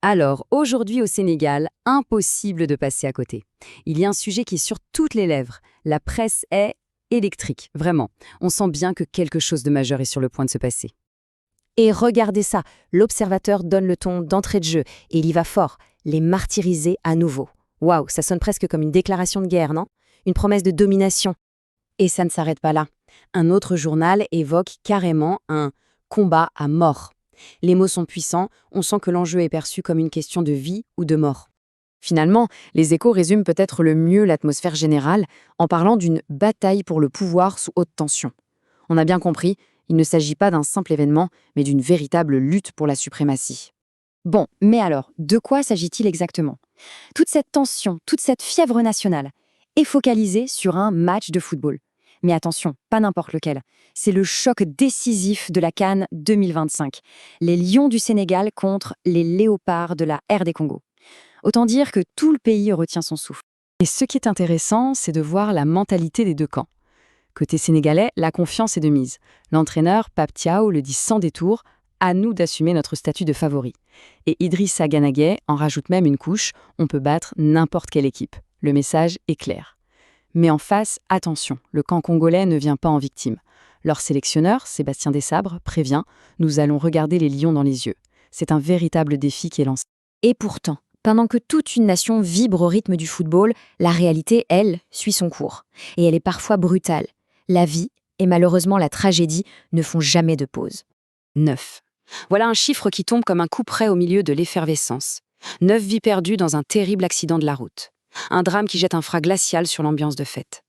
Alors, aujourd'hui au Sénégal, impossible de passer à côté. Il y a un sujet qui est sur toutes les lèvres. La presse est électrique, vraiment. On sent bien que quelque chose de majeur est sur le point de se passer. Et regardez ça, l'observateur donne le ton d'entrée de jeu, et il y va fort, les martyriser à nouveau. Waouh, ça sonne presque comme une déclaration de guerre, non? Une promesse de domination. Et ça ne s'arrête pas là. Un autre journal évoque carrément un combat à mort. Les mots sont puissants, on sent que l'enjeu est perçu comme une question de vie ou de mort. Finalement, les Échos résument peut-être le mieux l'atmosphère générale en parlant d'une bataille pour le pouvoir sous haute tension. On a bien compris, il ne s'agit pas d'un simple événement, mais d'une véritable lutte pour la suprématie. Bon, mais alors, de quoi s'agit-il exactement? Toute cette tension, toute cette fièvre nationale est focalisée sur un match de football. Mais attention, pas n'importe lequel. C'est le choc décisif de la CAN 2025. Les Lions du Sénégal contre les Léopards de la RD Congo. Autant dire que tout le pays retient son souffle. Et ce qui est intéressant, c'est de voir la mentalité des deux camps. Côté sénégalais, la confiance est de mise. L'entraîneur, Pape Thiaw, le dit sans détour, à nous d'assumer notre statut de favori. Et Idrissa Gana Gueye en rajoute même une couche, on peut battre n'importe quelle équipe. Le message est clair. Mais en face, attention, le camp congolais ne vient pas en victime. Leur sélectionneur, Sébastien Desabre, prévient « Nous allons regarder les lions dans les yeux ». C'est un véritable défi qui est lancé. Et pourtant, pendant que toute une nation vibre au rythme du football, la réalité, elle, suit son cours. Et elle est parfois brutale. La vie et malheureusement la tragédie ne font jamais de pause. 9. Voilà un chiffre qui tombe comme un couperet au milieu de l'effervescence. 9 vies perdues dans un terrible accident de la route. Un drame qui jette un froid glacial sur l'ambiance de fête.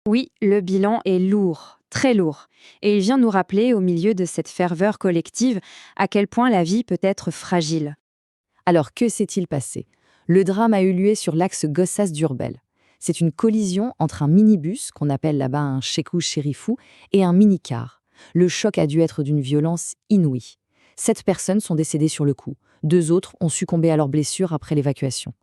Oui, le bilan est lourd, très lourd. Et il vient nous rappeler, au milieu de cette ferveur collective, à quel point la vie peut être fragile. Alors que s'est-il passé? Le drame a eu lieu sur l'axe Gossas-Diourbel. C'est une collision entre un minibus, qu'on appelle là-bas un Shekou Chérifou, et un minicar. Le choc a dû être d'une violence inouïe. 7 personnes sont décédées sur le coup. 2 autres ont succombé à leurs blessures après l'évacuation.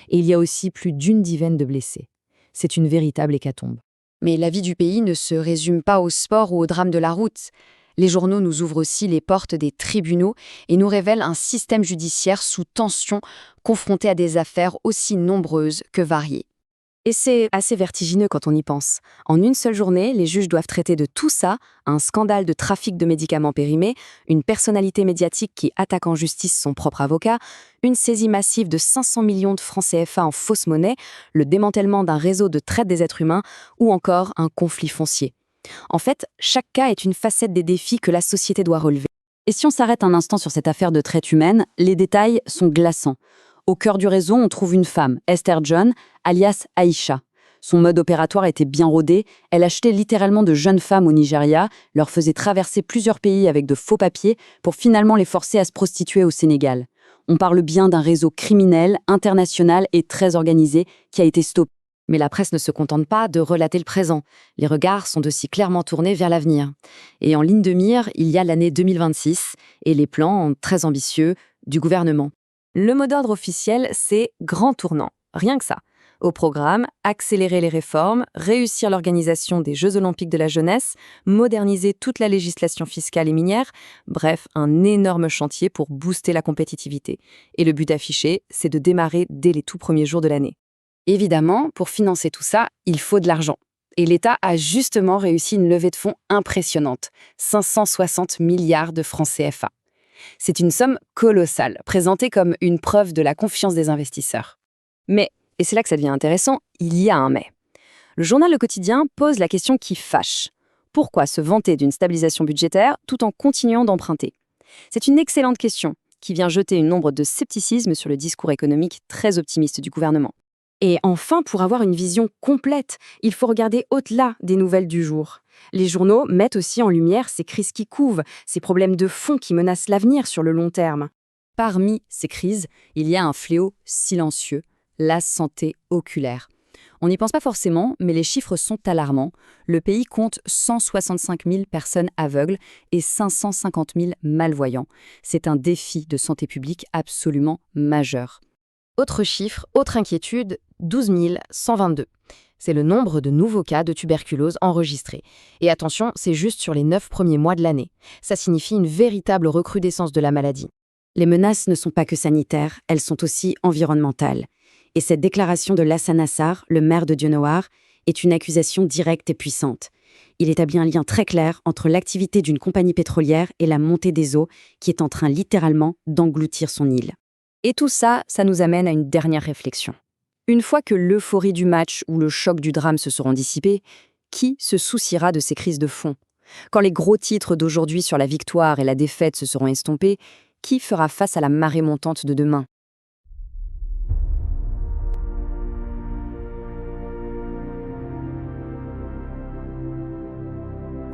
Et il y a aussi plus d'une dizaine de blessés. C'est une véritable hécatombe. Mais la vie du pays ne se résume pas au sport ou au drame de la route. Les journaux nous ouvrent aussi les portes des tribunaux et nous révèlent un système judiciaire sous tension, confronté à des affaires aussi nombreuses que variées. Et c'est assez vertigineux quand on y pense. En une seule journée, les juges doivent traiter de tout ça, un scandale de trafic de médicaments périmés, une personnalité médiatique qui attaque en justice son propre avocat, une saisie massive de 500 millions de francs CFA en fausse monnaie, le démantèlement d'un réseau de traite des êtres humains ou encore un conflit foncier. En fait, chaque cas est une facette des défis que la société doit relever. Et si on s'arrête un instant sur cette affaire de traite humaine, les détails sont glaçants. Au cœur du réseau, on trouve une femme, Esther John, alias Aïcha. Son mode opératoire était bien rodé, elle achetait littéralement de jeunes femmes au Nigeria, leur faisait traverser plusieurs pays avec de faux papiers pour finalement les forcer à se prostituer au Sénégal. On parle bien d'un réseau criminel, international et très organisé qui a été stoppé. Mais la presse ne se contente pas de relater le présent. Les regards sont aussi clairement tournés vers l'avenir. Et en ligne de mire, il y a l'année 2026 et les plans, très ambitieux, du gouvernement. Le mot d'ordre officiel, c'est grand tournant. Rien que ça. Au programme, accélérer les réformes, réussir l'organisation des Jeux Olympiques de la jeunesse, moderniser toute la législation fiscale et minière, bref, un énorme chantier pour booster la compétitivité. Et le but affiché, c'est de démarrer dès les tout premiers jours de l'année. Évidemment, pour financer tout ça, il faut de l'argent. Et l'État a justement réussi une levée de fonds impressionnante, 560 milliards de francs CFA. C'est une somme colossale, présentée comme une preuve de la confiance des investisseurs. Mais, et c'est là que ça devient intéressant, il y a un mais. Le journal Le Quotidien pose la question qui fâche. Pourquoi se vanter d'une stabilisation budgétaire tout en continuant d'emprunter? C'est une excellente question qui vient jeter une ombre de scepticisme sur le discours économique très optimiste du gouvernement. Et enfin, pour avoir une vision complète, il faut regarder au-delà des nouvelles du jour. Les journaux mettent aussi en lumière ces crises qui couvent, ces problèmes de fond qui menacent l'avenir sur le long terme. Parmi ces crises, il y a un fléau silencieux, la santé oculaire. On n'y pense pas forcément, mais les chiffres sont alarmants. Le pays compte 165 000 personnes aveugles et 550 000 malvoyants. C'est un défi de santé publique absolument majeur. Autre chiffre, autre inquiétude, 12 122. C'est le nombre de nouveaux cas de tuberculose enregistrés. Et attention, c'est juste sur les 9 premiers mois de l'année. Ça signifie une véritable recrudescence de la maladie. Les menaces ne sont pas que sanitaires, elles sont aussi environnementales. Et cette déclaration de Lassana Nassar, le maire de Dionewar, est une accusation directe et puissante. Il établit un lien très clair entre l'activité d'une compagnie pétrolière et la montée des eaux qui est en train littéralement d'engloutir son île. Et tout ça, ça nous amène à une dernière réflexion. Une fois que l'euphorie du match ou le choc du drame se seront dissipés, qui se souciera de ces crises de fond? Quand les gros titres d'aujourd'hui sur la victoire et la défaite se seront estompés, qui fera face à la marée montante de demain?